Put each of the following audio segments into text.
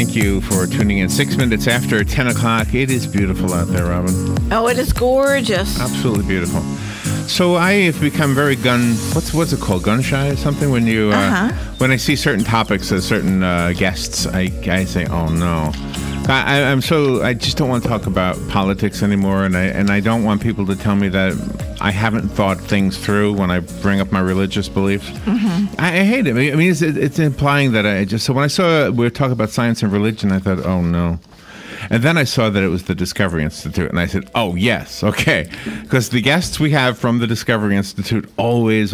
Thank you for tuning in. 6 minutes after 10 o'clock. It is beautiful out there, Robin. Oh, it is gorgeous. Absolutely beautiful. So I have become very what's it called? Gun shy or something? When you when I see certain topics as certain guests, I say, oh no. I just don't want to talk about politics anymore, and I don't want people to tell me that I haven't thought things through when I bring up my religious beliefs. I hate it. I mean, it's implying that so when I saw we were talking about science and religion, I thought, oh no. And then I saw that it was the Discovery Institute, and I said, oh, yes, okay. Because the guests we have from the Discovery Institute always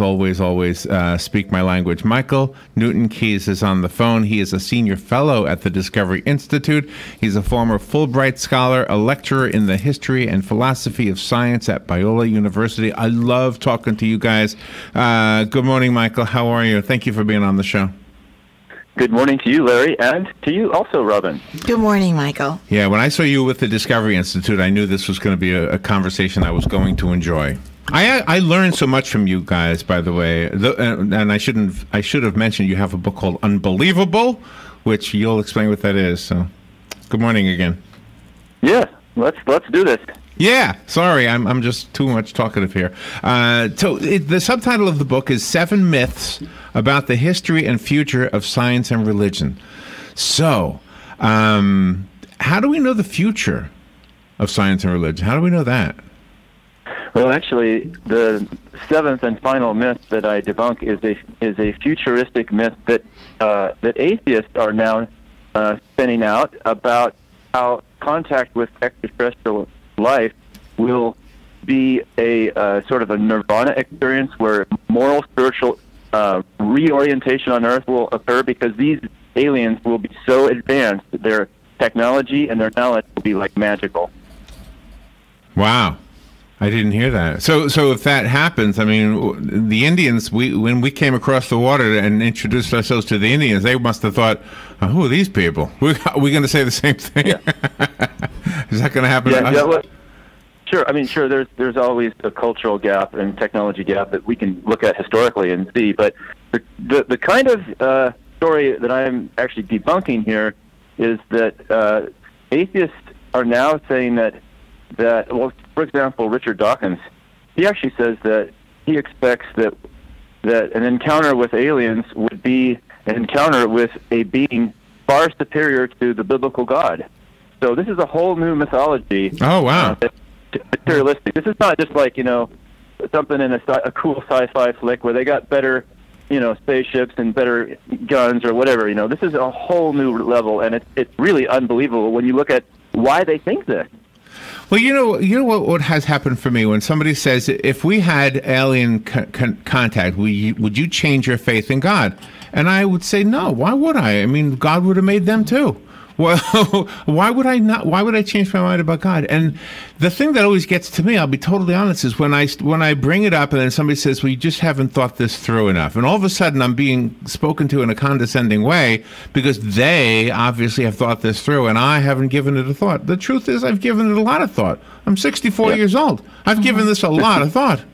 speak my language. Michael Newton Keyes is on the phone. He is a senior fellow at the Discovery Institute. He's a former Fulbright scholar, a lecturer in the history and philosophy of science at Biola University. I love talking to you guys. Good morning, Michael. How are you? Thank you for being on the show. Good morning to you, Larry, and to you also, Robin. Good morning, Michael. Yeah, when I saw you with the Discovery Institute, I knew this was going to be a conversation I was going to enjoy. I learned so much from you guys, by the way, and I should have mentioned you have a book called Unbelievable, which you'll explain what that is. So, good morning again. Yeah, let's do this. Yeah, sorry, I'm just too much talkative here. The subtitle of the book is 7 Myths About the History and Future of Science and Religion. So, how do we know the future of science and religion? How do we know that? Well, actually, the 7th and final myth that I debunk is a futuristic myth that atheists are now spinning out about how contact with extraterrestrial life will be a sort of a nirvana experience where moral, spiritual reorientation on Earth will occur because these aliens will be so advanced that their technology and their knowledge will be like magical. Wow. I didn't hear that. So if that happens, I mean, the Indians, when we came across the water and introduced ourselves to the Indians, they must have thought, who are these people? Are we going to say the same thing? Yeah. Is that going to happen to us? Well, sure. I mean, sure, there's always a cultural gap and technology gap that we can look at historically and see. But the kind of story that I'm actually debunking here is that atheists are now saying that, well, for example, Richard Dawkins, he actually says that he expects that an encounter with aliens would be an encounter with a being far superior to the biblical God. So this is a whole new mythology. Oh, wow. That's materialistic. This is not just like, something in a cool sci-fi flick where they got better, spaceships and better guns or whatever. This is a whole new level, and it's really unbelievable when you look at why they think this. Well, you know what has happened for me when somebody says, if we had alien contact, would you change your faith in God? And I would say, no. Why would I? I mean, God would have made them too. Well, why would I not? Why would I change my mind about God? And the thing that always gets to me, I'll be totally honest, is when I bring it up and then somebody says, well, you just haven't thought this through enough. And all of a sudden I'm being spoken to in a condescending way because they obviously have thought this through and I haven't given it a thought. The truth is I've given it a lot of thought. I'm 64 years old. I've given this a lot of thought.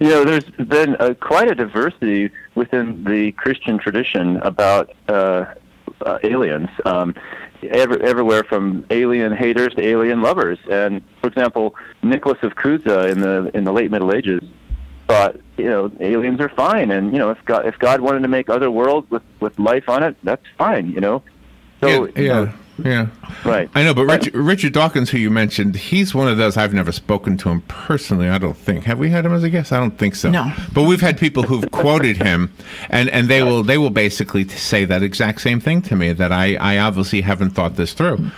There's been quite a diversity within the Christian tradition about aliens, everywhere from alien haters to alien lovers. And for example, Nicholas of Cusa in the late Middle Ages thought aliens are fine, and if God wanted to make other worlds with life on it, that's fine. So yeah. Right. I know, but Richard Dawkins, who you mentioned, he's one of those. I've never spoken to him personally, I don't think. Have we had him as a guest? I don't think so. No. But we've had people who've quoted him, and they will basically say that exact same thing to me, that I obviously haven't thought this through.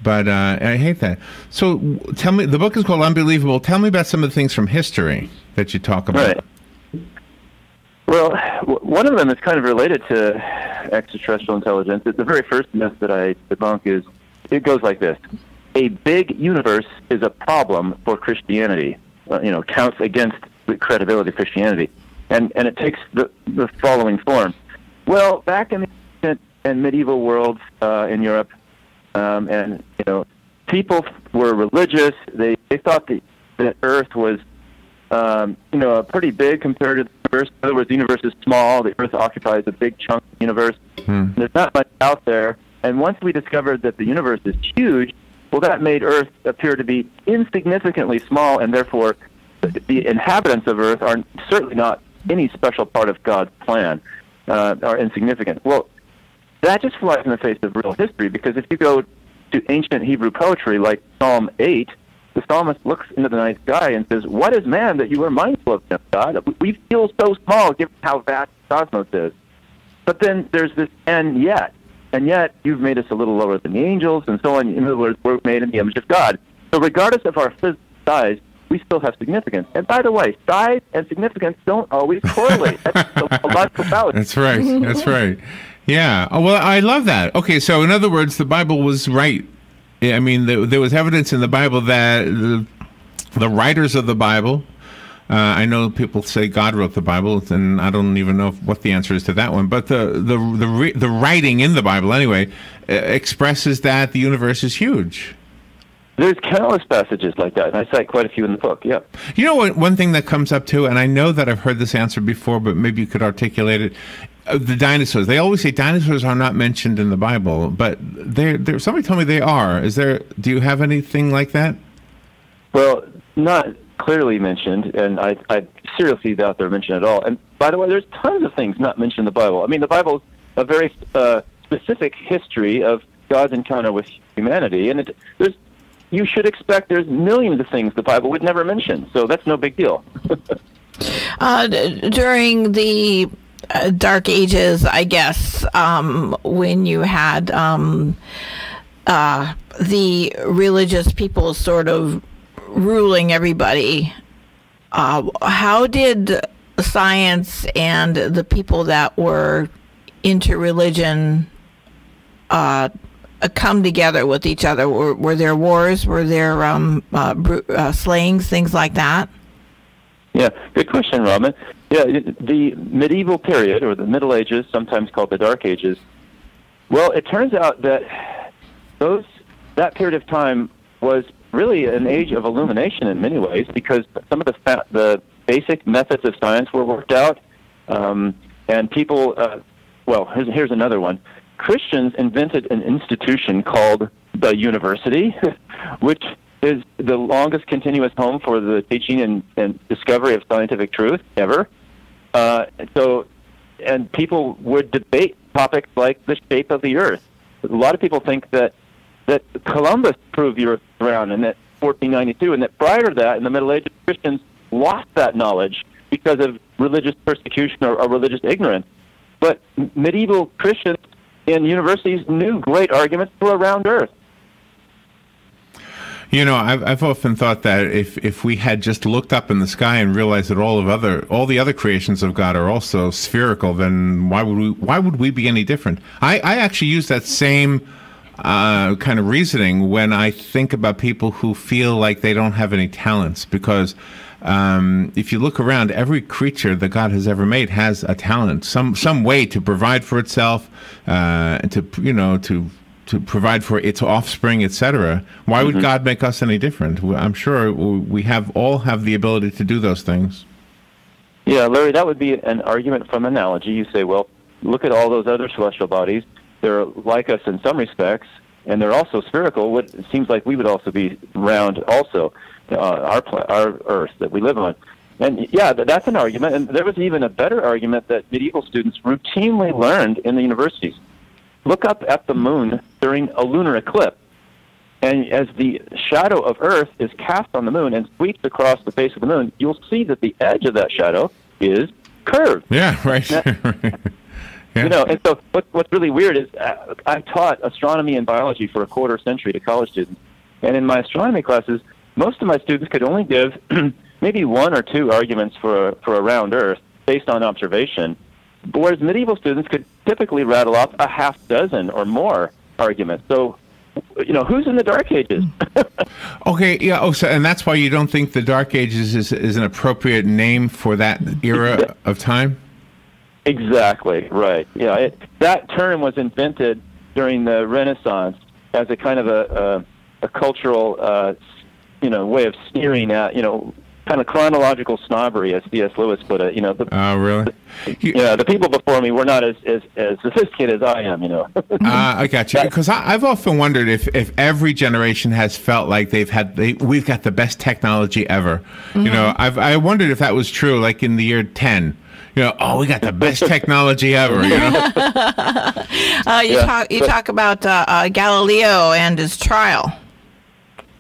But I hate that. So tell me, the book is called Unbelievable. Tell me about some of the things from history that you talk about. Right. Well, one of them is kind of related to extraterrestrial intelligence. The very first myth that I debunk it goes like this: a big universe is a problem for Christianity. Counts against the credibility of Christianity, and it takes the following form. Well, back in the ancient and medieval worlds in Europe, and people were religious. They thought that Earth was pretty big compared to the universe. In other words, the universe is small. The Earth occupies a big chunk of the universe. There's not much out there. And once we discovered that the universe is huge, well, that made Earth appear to be insignificantly small, and therefore the inhabitants of Earth are certainly not any special part of God's plan, are insignificant. Well, that just flies in the face of real history, because if you go to ancient Hebrew poetry like Psalm 8, the psalmist looks into the night sky and says, "What is man that you are mindful of him, God? We feel so small given how vast the cosmos is." But then there's this and yet you've made us a little lower than the angels, and so on. In other words, we're made in the image of God. So regardless of our physical size, we still have significance. And by the way, size and significance don't always correlate. That's a logical fallacy. That's right. That's right. Yeah. Oh, well, I love that. Okay, so in other words, the Bible was right. I mean, there was evidence in the Bible that the writers of the Bible, I know people say God wrote the Bible, and I don't even know what the answer is to that one, but the writing in the Bible, anyway, expresses that the universe is huge. There's countless passages like that, and I cite quite a few in the book, yeah. You know what? One thing that comes up, too, and I know that I've heard this answer before, but maybe you could articulate it. The dinosaurs. They always say dinosaurs are not mentioned in the Bible, but they're somebody told me they are. Do you have anything like that? Well, not clearly mentioned, and I seriously doubt they're mentioned at all. And by the way, there's tons of things not mentioned in the Bible. I mean, the Bible's a very specific history of God's encounter with humanity, and you should expect there's millions of things the Bible would never mention, so that's no big deal. During the Dark Ages, I guess, when you had the religious people sort of ruling everybody, how did science and the people that were into religion come together with each other? Were there wars? Were there slayings, things like that? Yeah, good question, Robin. Yeah, the medieval period, or the Middle Ages, sometimes called the Dark Ages, well, it turns out that that period of time was really an age of illumination in many ways, because some of the basic methods of science were worked out, and people, here's another one. Christians invented an institution called the university, which is the longest continuous home for the teaching and discovery of scientific truth ever. And people would debate topics like the shape of the Earth. A lot of people think that Columbus proved the Earth was round, and that 1492, and that prior to that, in the Middle Ages, Christians lost that knowledge because of religious persecution or religious ignorance. But medieval Christians in universities knew great arguments for a round Earth. You know, I've often thought that if we had just looked up in the sky and realized that all the other creations of God are also spherical, then why would we be any different? I actually use that same kind of reasoning when I think about people who feel like they don't have any talents, because if you look around, every creature that God has ever made has a talent, some way to provide for itself, and to provide for its offspring, etc. Why would God make us any different? I'm sure we all have the ability to do those things. Yeah, Larry, that would be an argument from analogy. You say, well, look at all those other celestial bodies. They're like us in some respects, and they're also spherical. It seems like we would also be round also, our Earth that we live on. And yeah, that's an argument. And there was even a better argument that medieval students routinely learned in the universities. Look up at the moon during a lunar eclipse, and as the shadow of Earth is cast on the moon and sweeps across the face of the moon, you'll see that the edge of that shadow is curved. Yeah, right. Yeah. You know, and so what's really weird is I taught astronomy and biology for a quarter century to college students, and in my astronomy classes, most of my students could only give maybe one or two arguments for a round Earth based on observation, whereas medieval students could typically rattle off a half dozen or more arguments. So, you know, who's in the Dark Ages? Okay, yeah. Oh, so, and that's why you don't think the Dark Ages is an appropriate name for that era of time? Exactly, right. Yeah, that term was invented during the Renaissance as a kind of a cultural, way of sneering at, kind of chronological snobbery, as C.S. Lewis put it. Really? The people before me were not as sophisticated as I am. I got you. Because I've often wondered if every generation has felt like we've got the best technology ever. Mm-hmm. I wondered if that was true, like in the year 10. We got the best technology ever. You talk about Galileo and his trial.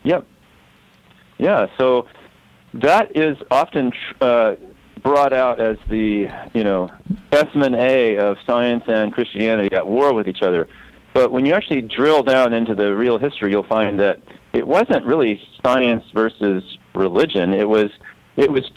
Yep. Yeah. So that is often brought out as the specimen A of science and Christianity at war with each other. But when you actually drill down into the real history, you'll find that it wasn't really science versus religion. It was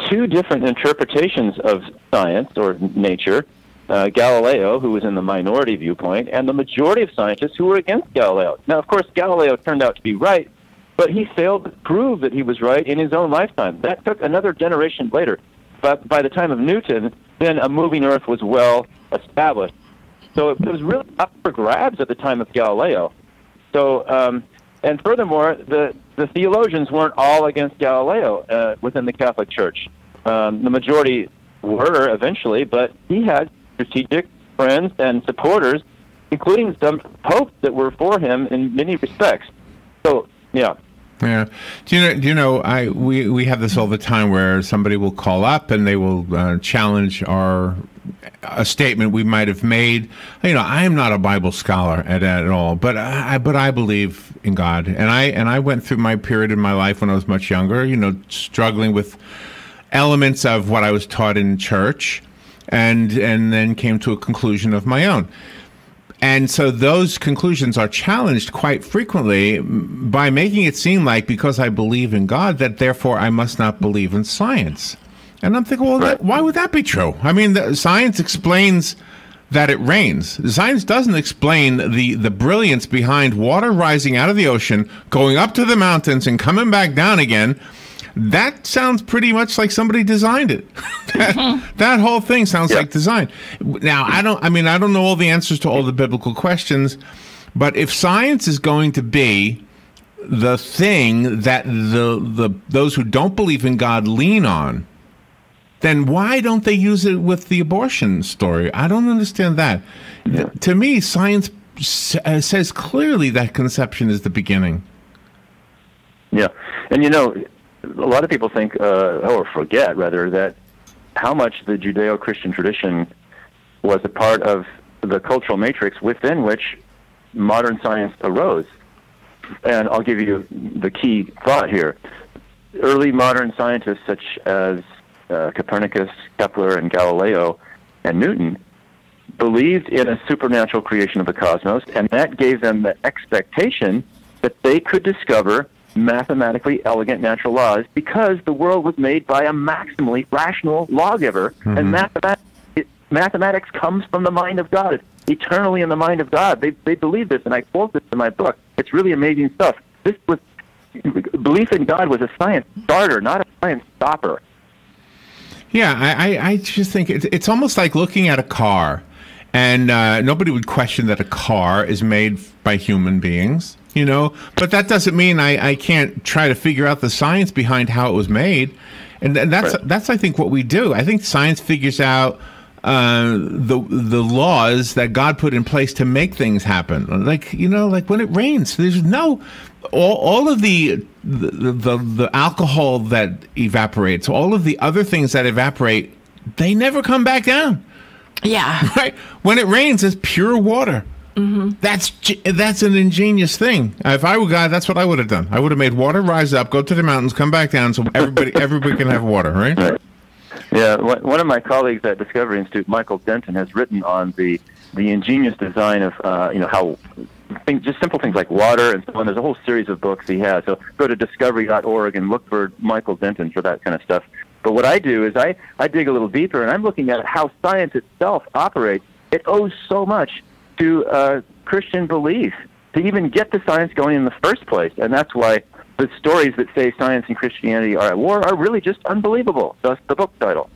two different interpretations of science or nature. Galileo, who was in the minority viewpoint, and the majority of scientists who were against Galileo. Now, of course, Galileo turned out to be right, but he failed to prove that he was right in his own lifetime. That took another generation later. But by the time of Newton, then a moving Earth was well established. So it was really up for grabs at the time of Galileo. So, and furthermore, the theologians weren't all against Galileo within the Catholic Church. The majority were eventually, but he had strategic friends and supporters, including some popes that were for him in many respects. So, yeah. Yeah. Do you know, we have this all the time where somebody will call up and they will challenge a statement we might have made. I am not a Bible scholar at all, but I believe in God. And I went through my period in my life when I was much younger, struggling with elements of what I was taught in church, and then came to a conclusion of my own. And so those conclusions are challenged quite frequently by making it seem like because I believe in God, that therefore I must not believe in science. And I'm thinking, well, why would that be true? I mean, science explains that it rains. Science doesn't explain the brilliance behind water rising out of the ocean, going up to the mountains and coming back down again. That sounds pretty much like somebody designed it. That whole thing sounds like design. Now, I don't know all the answers to all the biblical questions, but if science is going to be the thing that those who don't believe in God lean on, then why don't they use it with the abortion story? I don't understand that. Yeah. To me, science says clearly that conception is the beginning. Yeah, and a lot of people think, or forget rather, that how much the Judeo-Christian tradition was a part of the cultural matrix within which modern science arose. And I'll give you the key thought here. Early modern scientists such as Copernicus, Kepler, and Galileo, and Newton believed in a supernatural creation of the cosmos, and that gave them the expectation that they could discover mathematically elegant natural laws because the world was made by a maximally rational lawgiver, and mathematics comes from the mind of God. It's eternally in the mind of God. They believe this, and I quote this in my book. It's really amazing stuff. Belief in God was a science starter, not a science stopper. Yeah, I just think it's almost like looking at a car, and nobody would question that a car is made by human beings. But that doesn't mean I can't try to figure out the science behind how it was made, and that's I think what we do. I think science figures out the laws that God put in place to make things happen. Like when it rains, there's all of the alcohol that evaporates, all of the other things that evaporate, they never come back down. Yeah. Right. When it rains, it's pure water. Mm-hmm. That's an ingenious thing. If I were God, that's what I would have done. I would have made water rise up, go to the mountains, come back down, so everybody can have water, right? Yeah. One of my colleagues at Discovery Institute, Michael Denton, has written on the ingenious design of how just simple things like water and so on. There's a whole series of books he has. So go to discovery.org and look for Michael Denton for that kind of stuff. But what I do is I dig a little deeper, and I'm looking at how science itself operates. It owes so much to Christian belief to even get the science going in the first place. And that's why the stories that say science and Christianity are at war are really just unbelievable. That's the book title.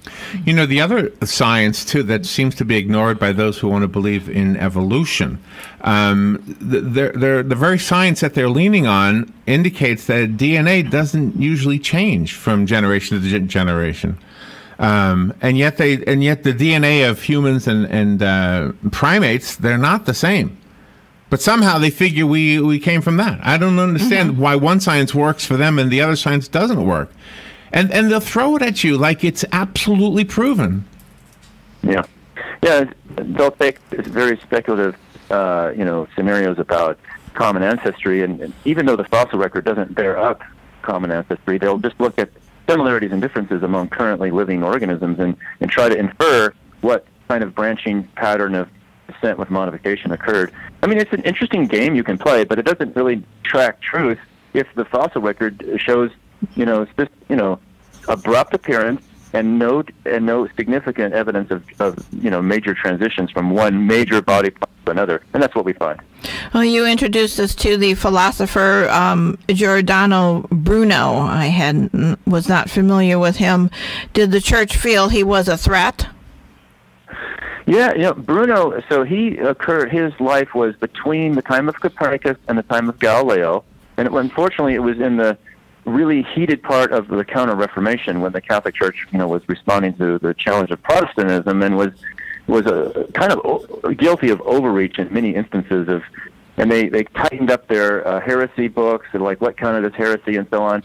You know, the other science, too, that seems to be ignored by those who want to believe in evolution, the very science that they're leaning on indicates that DNA doesn't usually change from generation to generation. And yet the DNA of humans and primates, they're not the same. But somehow they figure we came from that. I don't understand why one science works for them and the other science doesn't work. And they'll throw it at you like it's absolutely proven. Yeah. Yeah, they'll take very speculative, scenarios about common ancestry, and even though the fossil record doesn't bear up common ancestry, they'll just look at similarities and differences among currently living organisms and try to infer what kind of branching pattern of descent with modification occurred. I mean, it's an interesting game you can play, but it doesn't really track truth if the fossil record shows, abrupt appearance and no significant evidence of major transitions from one major body part to another, and that's what we find. Well, you introduced us to the philosopher Giordano Bruno. I was not familiar with him. Did the church feel he was a threat? Yeah, Bruno, so his life was between the time of Copernicus and the time of Galileo, and unfortunately it was in the really heated part of the Counter-Reformation when the Catholic Church, was responding to the challenge of Protestantism and was kind of guilty of overreach in many instances and they tightened up their heresy books and like what counted as heresy and so on.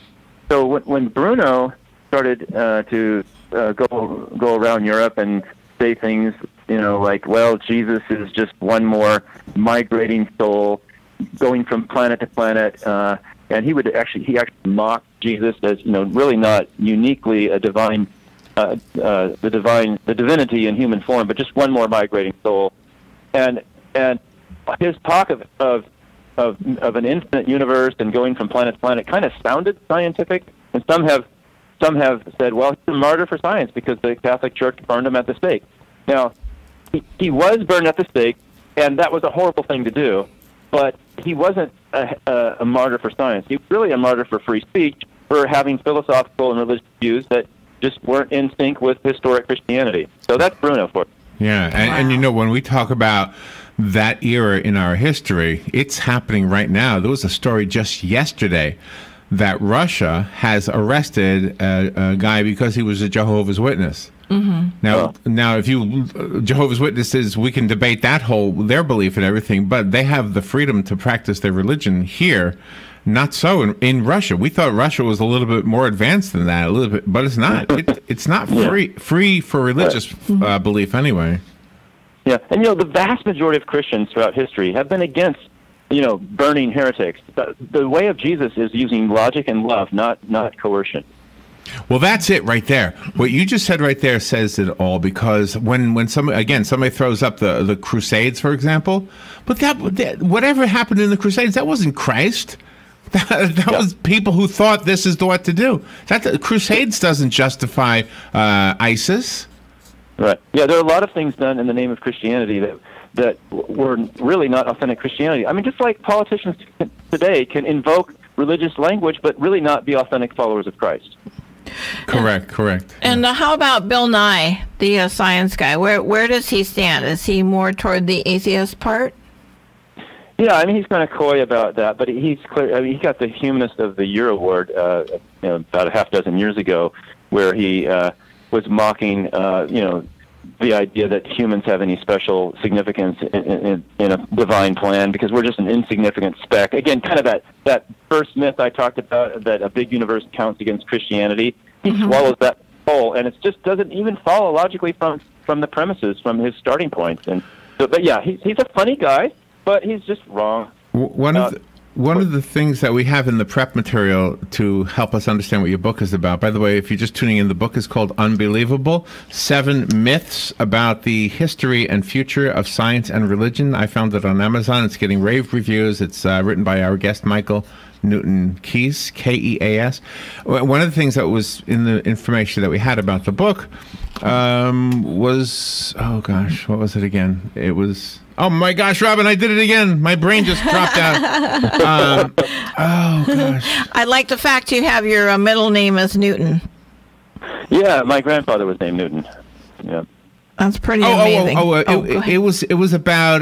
So when Bruno started to go around Europe and say things, like, well, Jesus is just one more migrating soul going from planet to planet, and he actually mocked Jesus as, really not uniquely a divine, the divinity in human form, but just one more migrating soul, and his talk of an infinite universe and going from planet to planet kind of sounded scientific, and some have said, well, he's a martyr for science because the Catholic Church burned him at the stake. Now, he was burned at the stake, and that was a horrible thing to do, but he wasn't a martyr for science. He was really a martyr for free speech, for having philosophical and religious views that just weren't in sync with historic Christianity. So that's Bruno for you. Yeah, and when we talk about that era in our history, it's happening right now. There was a story just yesterday that Russia has arrested a guy because he was a Jehovah's Witness. Mm-hmm. Now, if Jehovah's Witnesses, we can debate their belief and everything, but they have the freedom to practice their religion here. Not so in Russia. We thought Russia was a little bit more advanced than that, a little bit, but it's not. It's not free for religious belief anyway. Yeah, and the vast majority of Christians throughout history have been against burning heretics. The way of Jesus is using logic and love, not coercion. Well, that's it right there. What you just said right there says it all, because when somebody throws up the Crusades, for example, but that whatever happened in the Crusades, that wasn't Christ. That was people who thought this is what to do. The Crusades doesn't justify ISIS. Right. Yeah, there are a lot of things done in the name of Christianity that were really not authentic Christianity. I mean, just like politicians today can invoke religious language but really not be authentic followers of Christ. Correct. And how about Bill Nye, the science guy? Where does he stand? Is he more toward the atheist part? Yeah, I mean, he's kind of coy about that, but he's clear. I mean, he got the Humanist of the Year award about a half dozen years ago, where he was mocking, the idea that humans have any special significance in a divine plan, because we're just an insignificant speck. Again, kind of that first myth I talked about, that a big universe counts against Christianity. He swallows that whole, and it just doesn't even follow logically from the premises, from his starting points. And so, but yeah, he's a funny guy, but he's just wrong. One of the things that we have in the prep material to help us understand what your book is about, by the way, if you're just tuning in, the book is called Unbelievable: 7 Myths About the History and Future of Science and Religion. I found it on Amazon. It's getting rave reviews. It's written by our guest, Michael Newton Kees, Keas. One of the things that was in the information that we had about the book was, what was it again? It was... Oh my gosh, Robin, I did it again. My brain just dropped out. Oh gosh. I like the fact you have your middle name as Newton. Yeah, my grandfather was named Newton. Yeah. That's pretty amazing. It was about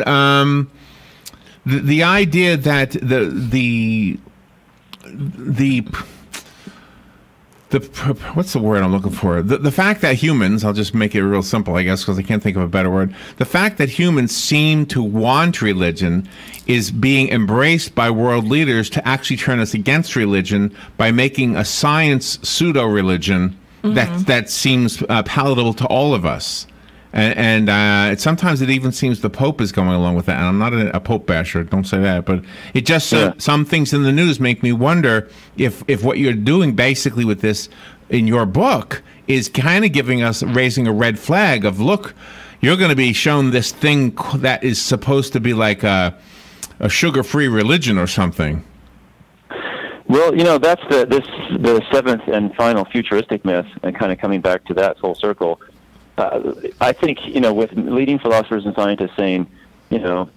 the idea that the what's the word I'm looking for? The fact that humans, I'll just make it real simple, I guess, because I can't think of a better word. The fact that humans seem to want religion is being embraced by world leaders to actually turn us against religion by making a science pseudo-religion that seems palatable to all of us. And sometimes it even seems the Pope is going along with that. And I'm not a Pope basher, don't say that. But it just, some things in the news make me wonder if what you're doing basically with this in your book is kind of raising a red flag of, look, you're going to be shown this thing that is supposed to be like a sugar-free religion or something. Well, that's the seventh and final futuristic myth, and kind of coming back to that full circle. I think, with leading philosophers and scientists saying, an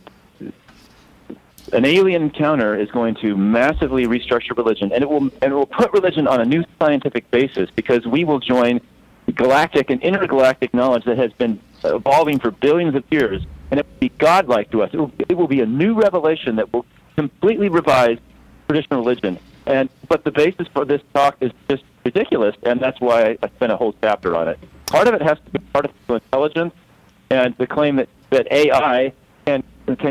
alien encounter is going to massively restructure religion, and it will put religion on a new scientific basis, because we will join galactic and intergalactic knowledge that has been evolving for billions of years, and it will be godlike to us. It will be a new revelation that will completely revise traditional religion. But the basis for this talk is just ridiculous, and that's why I spent a whole chapter on it. Part of it has to be artificial intelligence, and the claim that AI can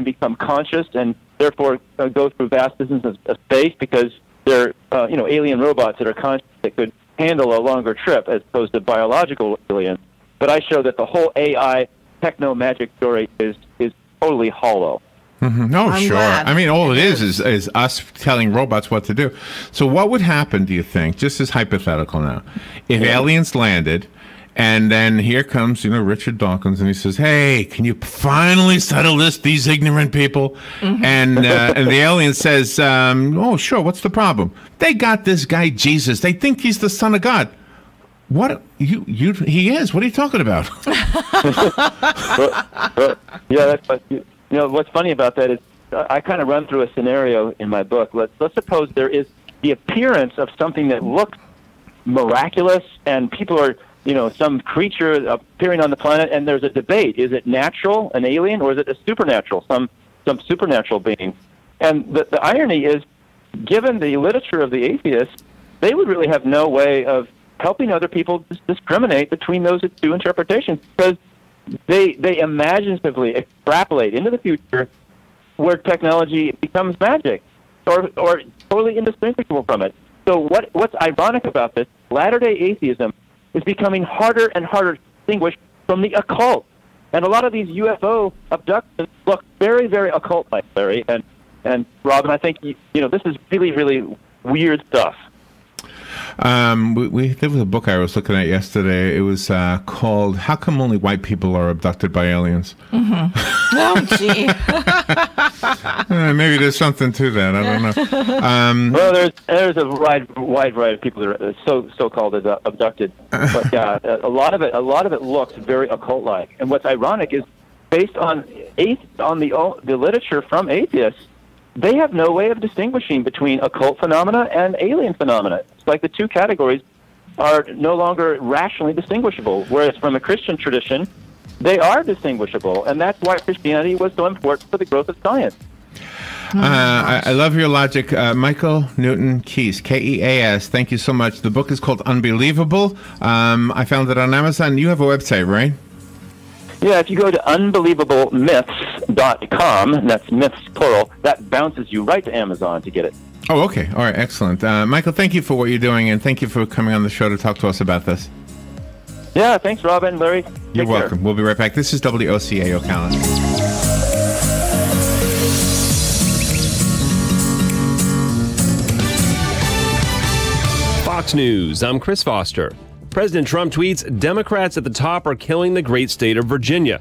become conscious and therefore go through vast distances of space because they're alien robots that are conscious that could handle a longer trip as opposed to biological aliens. But I show that the whole AI techno magic story is totally hollow. Mm-hmm. No, sure. Glad. I mean, all it is us telling robots what to do. So what would happen, do you think, just as hypothetical now, if aliens landed and then here comes, Richard Dawkins, and he says, hey, can you finally settle this, these ignorant people? Mm-hmm. And the alien says, oh, sure, what's the problem? They got this guy, Jesus. They think he's the son of God. What? He is. What are you talking about? Yeah, that's what... what's funny about that is I kind of run through a scenario in my book. Let's suppose there is the appearance of something that looks miraculous, and people are, some creature appearing on the planet, and there's a debate. Is it natural, an alien, or is it a supernatural, some supernatural being? And the irony is, given the literature of the atheists, they would really have no way of helping other people discriminate between those two interpretations, because they imaginatively extrapolate into the future where technology becomes magic or totally indistinguishable from it. So what's ironic about this, latter-day atheism is becoming harder and harder to distinguish from the occult. And a lot of these UFO abductions look very, very occult-like, Larry. And Robin, I think, this is really, really weird stuff. There was a book I was looking at yesterday. It was called "How Come Only White People Are Abducted by Aliens?" Mm-hmm. Oh, gee. Maybe there's something to that. I don't know. Well, there's a wide variety of people that are so-called abducted. But yeah, a lot of it looks very occult-like. And what's ironic is, based on the literature from atheists, they have no way of distinguishing between occult phenomena and alien phenomena. It's like the two categories are no longer rationally distinguishable, whereas from a Christian tradition, they are distinguishable, and that's why Christianity was so important for the growth of science. I love your logic. Michael Newton Keas, Keas, thank you so much. The book is called Unbelievable. I found it on Amazon. You have a website, right? Yeah, if you go to unbelievablemyths.com, that's myths plural, that bounces you right to Amazon to get it. Oh, okay. All right, excellent. Michael, thank you for what you're doing, and thank you for coming on the show to talk to us about this. Yeah, thanks, Robin, Larry. You're welcome. We'll be right back. This is WOCA Ocala. Fox News, I'm Chris Foster. President Trump tweets, Democrats at the top are killing the great state of Virginia.